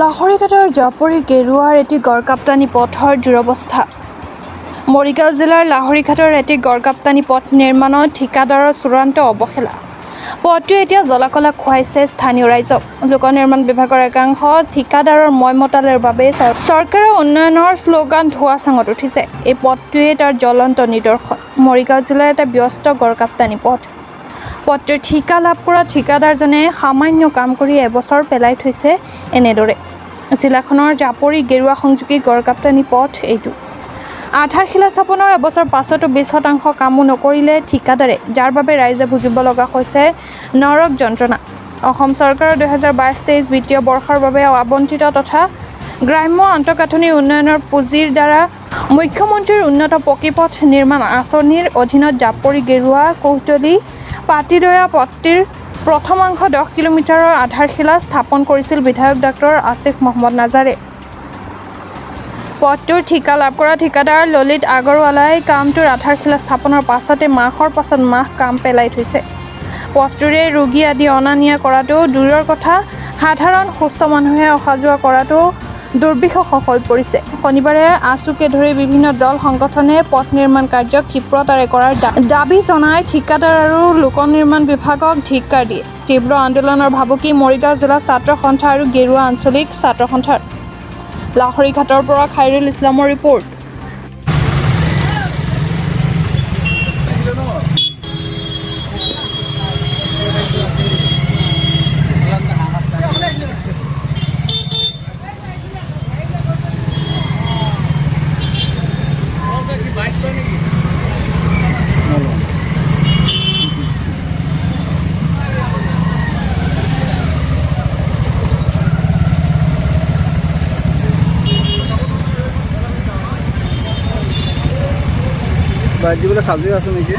লাহৰীঘাটৰ জাপৰি গেৰুৱাৰ এটি গড়কাপ্তানি পথৰ দুৰৱস্থা। মৰিগাঁও জিলাৰ লাহৰীঘাটৰ এটি গড়কাপ্তানি পথ নিৰ্মাণত ঠিকাদাৰৰ চূড়ান্ত অৱহেলা। পথটোৱে এতিয়া জলাকলা খুৱাইছে স্থানীয় ৰাইজক। লোক নিৰ্মাণ বিভাগৰ একাংশ ঠিকাদাৰৰ ময়মতালৰ বাবে চৰকাৰৰ উন্নয়নৰ শ্লোগান ধোঁৱাচাঙত উঠিছে। এই পথটোৱে তাৰ জ্বলন্ত নিদৰ্শন। মৰিগাঁও জিলাৰ এটা ব্যস্ত গড়কাপ্তানি পথ। পথটোৰ ঠিকা লাভ কৰা ঠিকাদাৰজনে সামান্য কাম কৰি এবছৰ পেলাই থৈছে এনেদৰে। জিলাখনৰ জাপৰি গেৰুৱা সংযোগী গড়কাপ্তানি পথ এইটো। আধাৰশিলা স্থাপনৰ এবছৰ পাছতো 20% কামো নকৰিলে ঠিকাদাৰে, যাৰ বাবে ৰাইজে ভুগিব লগা হৈছে নৰক যন্ত্ৰণা। অসম চৰকাৰৰ 2022-23 বিত্তীয় বৰ্ষৰ বাবে আবণ্টিত তথা গ্ৰাম্য আন্তঃগাঁথনি উন্নয়নৰ পুঁজিৰ দ্বাৰা মুখ্যমন্ত্ৰীৰ উন্নত পকীপথ নিৰ্মাণ আঁচনিৰ অধীনত জাপৰি গেৰুৱা কোচদলি পাটিদৰা পথটিৰ প্ৰথমাংশ 10 কিলোমিটাৰৰ আধাৰশিলা স্থাপন কৰিছিল বিধায়ক ডাক্তৰ আসিফ মহম্মদ নাজাৰে। পথটোৰ ঠিকা লাভ কৰা ঠিকাদাৰ ললিত আগৰৱালাই কামটোৰ আধাৰশিলা স্থাপনৰ পাছতে মাহৰ পাছত মাহ কাম পেলাই থৈছে। পথটোৰে ৰোগী আদি অনা নিয়া কৰাটো দূৰৰ কথা, সাধাৰণ সুস্থ মানুহে অহা যোৱা কৰাটো দুৰ্বিষহ হৈ পৰিছে। শনিবাৰে আছুকে ধৰি বিভিন্ন দল সংগঠনে পথ নিৰ্মাণ কাৰ্য ক্ষিপ্ৰতাৰে কৰাৰ দাবী জনাই ঠিকাদাৰ আৰু লোক নিৰ্মাণ বিভাগক ধিক্কাৰ দিয়ে। তীব্ৰ আন্দোলনৰ ভাবুকি মৰিগাঁও জিলা ছাত্ৰ সন্থা আৰু গেৰুৱা আঞ্চলিক ছাত্ৰ সন্থাৰ। লাহৰীঘাটৰ পৰা খাইৰুল ইছলামৰ ৰিপৰ্ট। বাজিবলৈ সাজি আছে নেকি?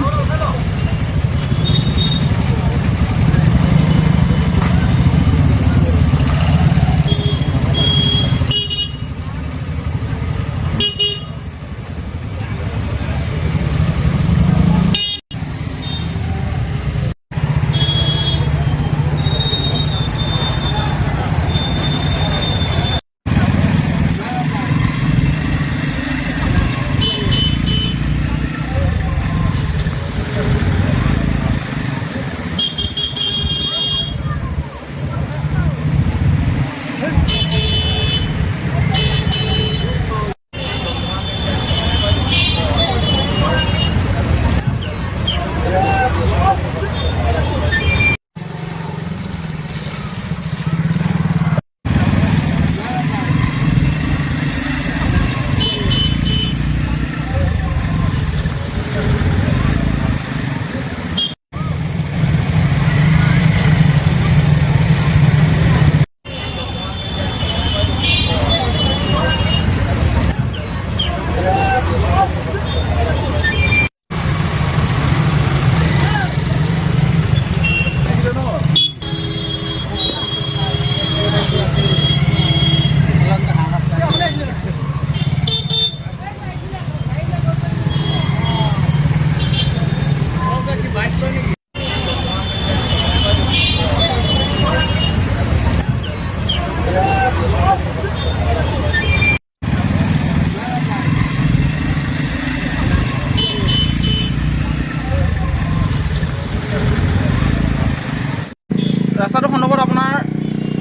ৰাস্তাটো সন্দৰ্ভত আপোনাৰ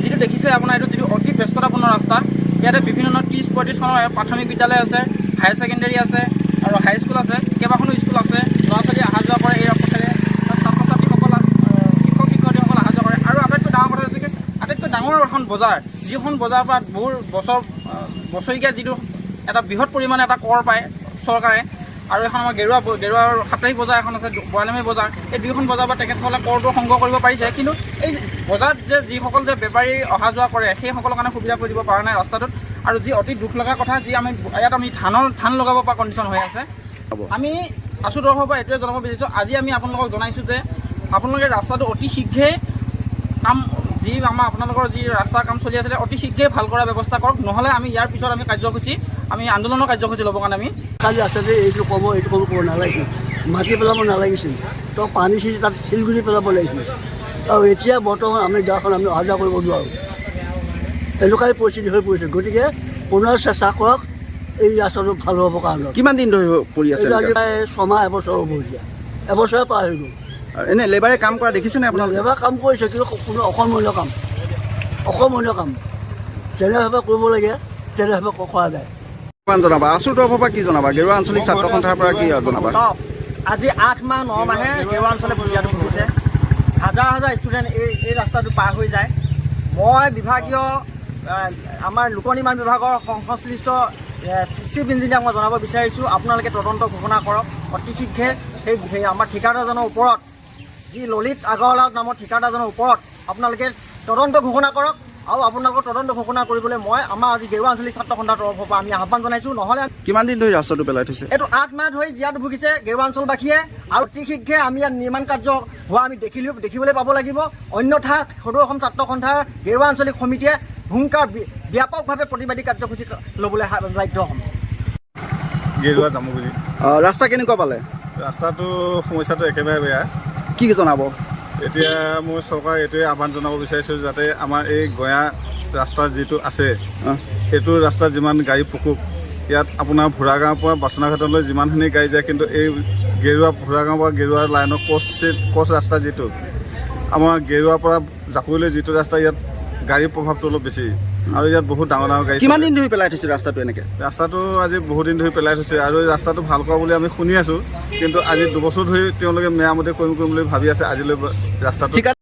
যিটো দেখিছে, আপোনাৰ এইটো যিটো অতি ব্যস্ততাপূৰ্ণ ৰাস্তা। ইয়াতে বিভিন্ন 30-35খনৰ প্ৰাথমিক বিদ্যালয় আছে, হায়াৰ ছেকেণ্ডেৰী আছে আৰু হাইস্কুল আছে, কেইবাখনো স্কুল আছে। ল'ৰা ছোৱালী অহা যোৱা কৰে এই পথেৰে, ছাত্ৰ ছাত্ৰীসকল শিক্ষক শিক্ষয়িত্ৰীসকল অহা যোৱা কৰে। আৰু আটাইতকৈ ডাঙৰ কথা হৈছে কি, আটাইতকৈ ডাঙৰ এখন বজাৰ, যিখন বজাৰৰ পৰা বহু বছৰীয়া যিটো এটা বৃহৎ পৰিমাণে এটা কৰ পায় চৰকাৰে। আৰু এখন আমাৰ গেৰুৱাৰ সাপ্তাহিক বজাৰ এখন আছে, বৰানামী বজাৰ। এই দুয়োখন বজাৰৰ পৰা তেখেতসকলে কৰটো সংগ্ৰহ কৰিব পাৰিছে, কিন্তু এই বজাৰত যিসকল বেপাৰী অহা যোৱা কৰে সেইসকলৰ কাৰণে সুবিধা কৰি দিব পৰা নাই ৰাস্তাটোত। আৰু যি অতি দুখ লগা কথা, যি ইয়াত আমি ধান লগাব পৰা কণ্ডিশ্যন হৈ আছে। আমি আছু তৰফৰ পৰা এইটোৱে জনাব বিচাৰিছোঁ, আজি আমি আপোনালোকক জনাইছোঁ যে আপোনালোকে ৰাস্তাটো অতি শীঘ্ৰে আপোনালোকৰ যি ৰাস্তাৰ কাম চলি আছিলে অতি শীঘ্ৰে ভাল কৰাৰ ব্যৱস্থা কৰক, নহ'লে আমি ইয়াৰ পিছত আমি আন্দোলনৰ কাৰ্যসূচী ল'বৰ কাৰণে আমি কালি ৰাস্তাতে এইটো ক'ব নালাগিছিল, মাটি পেলাব নালাগিছিল, তো পানী সিঁচি তাত শিলগুটি পেলাব লাগিছিল। আৰু এতিয়া বৰ্তমান আমি গাঁওখন আমি অহা যোৱা কৰিব নোৱাৰোঁ। এনেকুৱাই পৰিস্থিতি হৈ পৰিছে। গতিকে পুনৰ চেষ্টা কৰক এই ৰাস্তাটো ভাল হ'বৰ কাৰণে। কিমান দিন ধৰি পৰি আছে? এইটো আজি প্ৰায় 6 মাহ এবছৰ হ'ব এতিয়া, এবছৰে পাৰ হৈ গ'ল। এনে লেবাৰে কাম কৰা দেখিছেনে আপোনালোকে? এবাৰ কাম কৰিছে, কিন্তু কোনো অকৰ্মণীয় কাম, অকৰ্মণীয় কাম যেনেভাৱে কৰিব লাগে তেনেভাৱে কৰা যায়। কিমান জনাবা? আছুৰ তৰফৰ পৰা কি জনাবা? গেৰুৱা আঞ্চলিক ছাত্ৰ সন্থাৰ পৰা কি জনাবা? আজি 8 মাহ 9 মাহে গেৰুৱা অঞ্চলে বুজিয়াটো ভুগিছে। হাজাৰ হাজাৰ ষ্টুডেণ্ট এই ৰাস্তাটো পাৰ হৈ যায়। মই বিভাগীয় আমাৰ লোক নিৰ্মাণ বিভাগৰ সংশ্লিষ্ট চিফ ইঞ্জিনিয়াৰক মই জনাব বিচাৰিছোঁ, আপোনালোকে তদন্ত ঘোষণা কৰক অতি শীঘ্ৰে। সেই আমাৰ ঠিকাদাৰজনৰ ওপৰত, যি ললিত আগৰৱালা নামৰ ঠিকাদাৰজনৰ ওপৰত আপোনালোকে তদন্ত ঘোষণা কৰক। আৰু আপোনালোকৰ তদন্ত ঘোষণা কৰিবলৈ মই আমাৰ আজি গেৰুৱা আঞ্চলিক ছাত্ৰ সন্থাৰ তৰফৰ পৰা আমি আহ্বান জনাইছোঁ। নহ'লে কিমান দিন ধৰি ৰাস্তাটো পেলাই থৈছে? এইটো 8 মাহ ধৰি জীয়াত ভুগিছে গেৰুৱা অঞ্চলবাসীয়ে, আৰু অতি শীঘ্ৰে আমি ইয়াত নিৰ্মাণ কাৰ্য হোৱা আমি দেখিবলৈ পাব লাগিব। অন্যথা সদৌ অসম ছাত্ৰ সন্থাৰ গেৰুৱা আঞ্চলিক সমিতিয়ে ব্যাপকভাৱে প্ৰতিবাদী কাৰ্যসূচী ল'বলৈ বাধ্য হ'ম। গেৰুৱা জামুগুৰি ৰাস্তা কেনেকুৱা পালে? ৰাস্তাটো সমস্যাটো একেবাৰে বেয়া। কি জনাব? এতিয়া মই চৰকাৰক এইটোৱে আহ্বান জনাব বিচাৰিছোঁ, যাতে আমাৰ এই গঞা ৰাস্তা যিটো আছে সেইটো ৰাস্তাত যিমান গাড়ী পকুক, ইয়াত আপোনাৰ ভোৰাগাঁৱৰ পৰা বাচনাঘাটলৈ যিমানখিনি গাড়ী যায়, কিন্তু এই গেৰুৱা ভোৰাগাঁৱৰ পৰা গেৰুৱা লাইনৰ কচ ৰাস্তা যিটো, আমাৰ গেৰুৱাৰ পৰা জাকুৰিলৈ যিটো ৰাস্তা, ইয়াত গাড়ীৰ প্ৰভাৱটো অলপ বেছি। আৰু ইয়াত বহুত ডাঙৰ ডাঙৰ গাড়ী। কিমান দিন ধৰি পেলাই থৈছে ৰাস্তাটো এনেকৈ? ৰাস্তাটো আজি বহুত দিন ধৰি পেলাই থৈছে, আৰু এই ৰাস্তাটো ভাল কৰা বুলি আমি শুনি আছোঁ, কিন্তু আজি 2 বছৰ ধৰি তেওঁলোকে মেৰামতি কৰিম বুলি ভাবি আছে। আজিলৈ ৰাস্তাটো